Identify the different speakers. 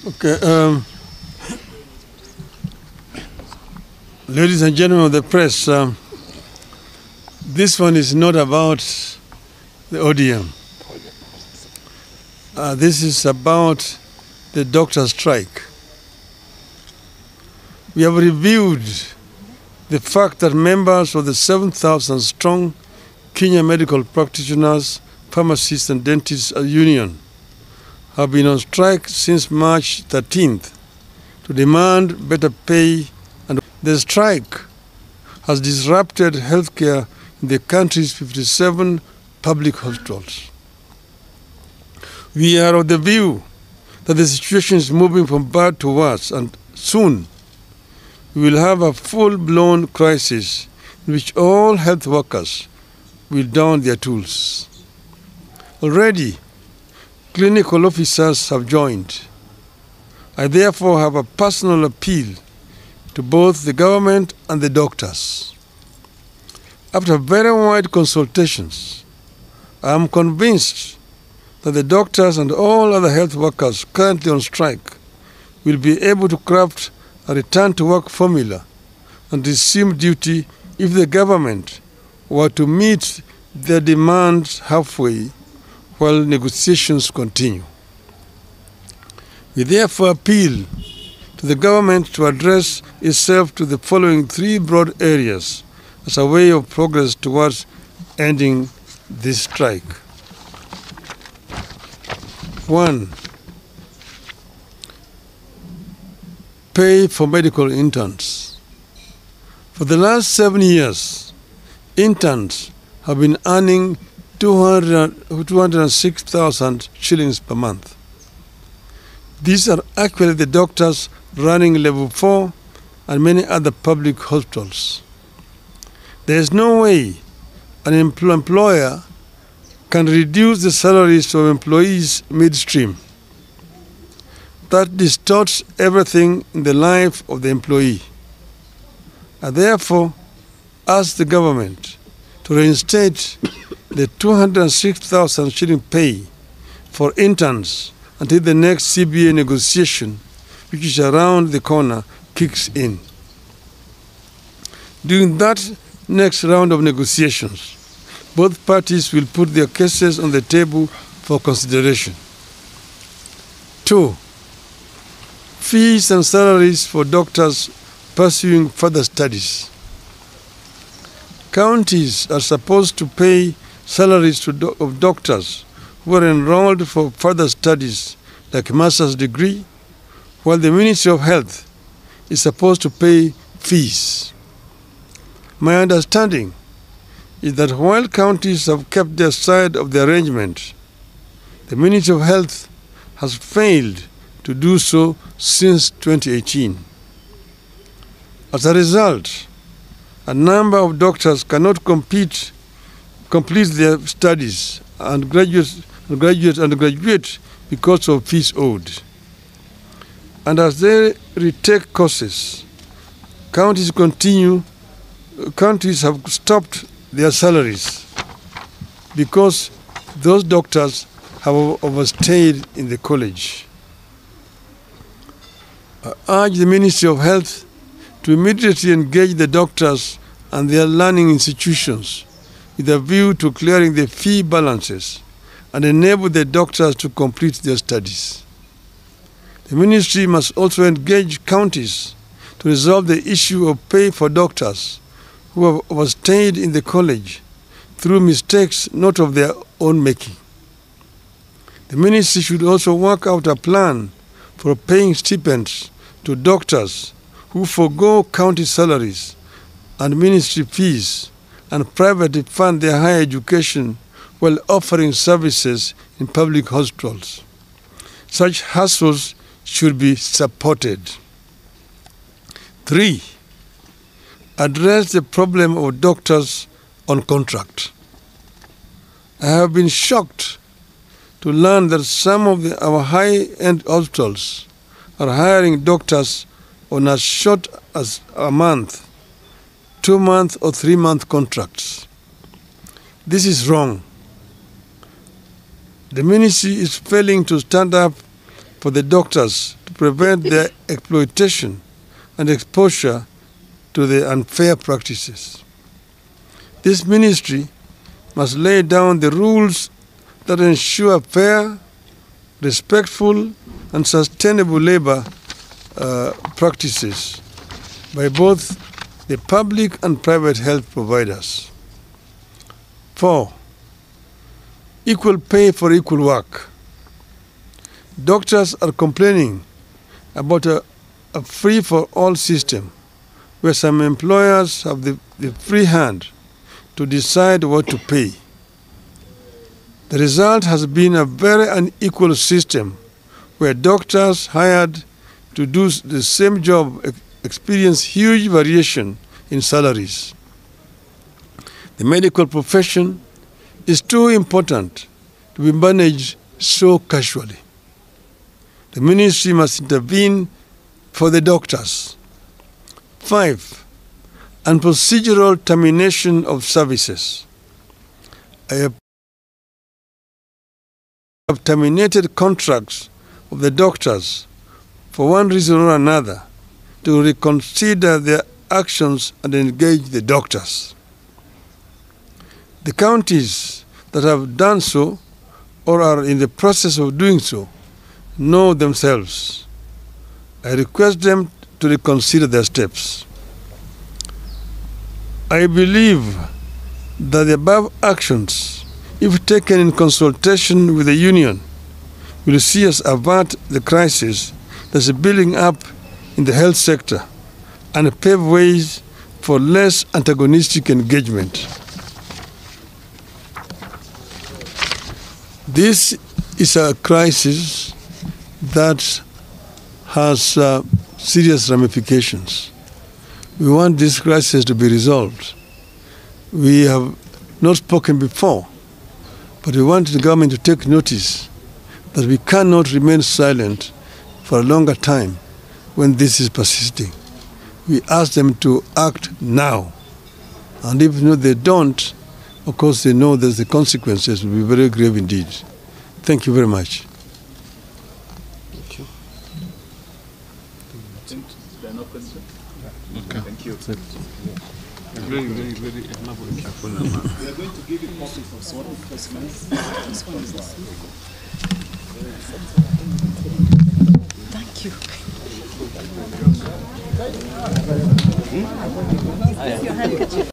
Speaker 1: Okay. Ladies and gentlemen of the press, this one is not about the ODM. This is about the doctor strike. We have reviewed the fact that members of the 7,000 strong Kenya Medical Practitioners, Pharmacists and Dentists Union have been on strike since March 13th to demand better pay, and the strike has disrupted healthcare in the country's 57 public hospitals. We are of the view that the situation is moving from bad to worse, and soon we will have a full-blown crisis in which all health workers will don their tools. Already, clinical officers have joined. I therefore have a personal appeal to both the government and the doctors. After very wide consultations, I am convinced that the doctors and all other health workers currently on strike will be able to craft a return-to-work formula and resume duty if the government were to meet their demands halfway while negotiations continue. We therefore appeal to the government to address itself to the following three broad areas as a way of progress towards ending this strike. 1. Pay for medical interns. For the last 7 years, interns have been earning 206,000 shillings per month. These are actually the doctors running level 4 and many other public hospitals. There is no way an employer can reduce the salaries of employees midstream. That distorts everything in the life of the employee. I therefore ask the government to reinstate the 206,000 shilling pay for interns until the next CBA negotiation, which is around the corner, kicks in. During that next round of negotiations, both parties will put their cases on the table for consideration. 2. Fees and salaries for doctors pursuing further studies. Counties are supposed to pay salaries of doctors who are enrolled for further studies like master's degree, while the Ministry of Health is supposed to pay fees. My understanding is that while counties have kept their side of the arrangement, the Ministry of Health has failed to do so since 2018. As a result, a number of doctors cannot complete their studies and graduate because of fees owed. And as they retake courses, counties have stopped their salaries because those doctors have overstayed in the college. I urge the Ministry of Health to immediately engage the doctors and their learning institutions with a view to clearing the fee balances and enable the doctors to complete their studies. The ministry must also engage counties to resolve the issue of pay for doctors who have overstayed in the college through mistakes not of their own making. The ministry should also work out a plan for paying stipends to doctors who forego county salaries and ministry fees and privately fund their higher education while offering services in public hospitals. Such hustles should be supported. 3. Address the problem of doctors on contract. I have been shocked to learn that some of our high-end hospitals are hiring doctors on as short as a month, 2-month or 3-month contracts. This is wrong. The ministry is failing to stand up for the doctors to prevent their exploitation and exposure to the unfair practices. This ministry must lay down the rules that ensure fair, respectful, and sustainable labor practices by both the public and private health providers. 4. Equal pay for equal work. Doctors are complaining about a free-for-all system where some employers have the free hand to decide what to pay. The result has been a very unequal system where doctors hired to do the same job experience huge variation in salaries. The medical profession is too important to be managed so casually. The ministry must intervene for the doctors. 5. Procedural termination of services. I have terminated contracts of the doctors for one reason or another to reconsider their actions and engage the doctors. The counties that have done so or are in the process of doing so know themselves. I request them to reconsider their steps. I believe that the above actions, if taken in consultation with the union, will see us avert the crisis that is building up in the health sector and pave ways for less antagonistic engagement. This is a crisis that has serious ramifications. We want this crisis to be resolved. We have not spoken before, but we want the government to take notice that we cannot remain silent for a longer time when this is persisting. We ask them to act now. And if they don't, of course they know that the consequences will be very grave indeed. Thank you very much.
Speaker 2: Thank you.
Speaker 3: There are no questions?
Speaker 2: Okay.
Speaker 3: Thank you.
Speaker 2: Very elaborate.
Speaker 3: We are going to give you copies of some specimens. This one is this.
Speaker 4: Thank you. Your handkerchief.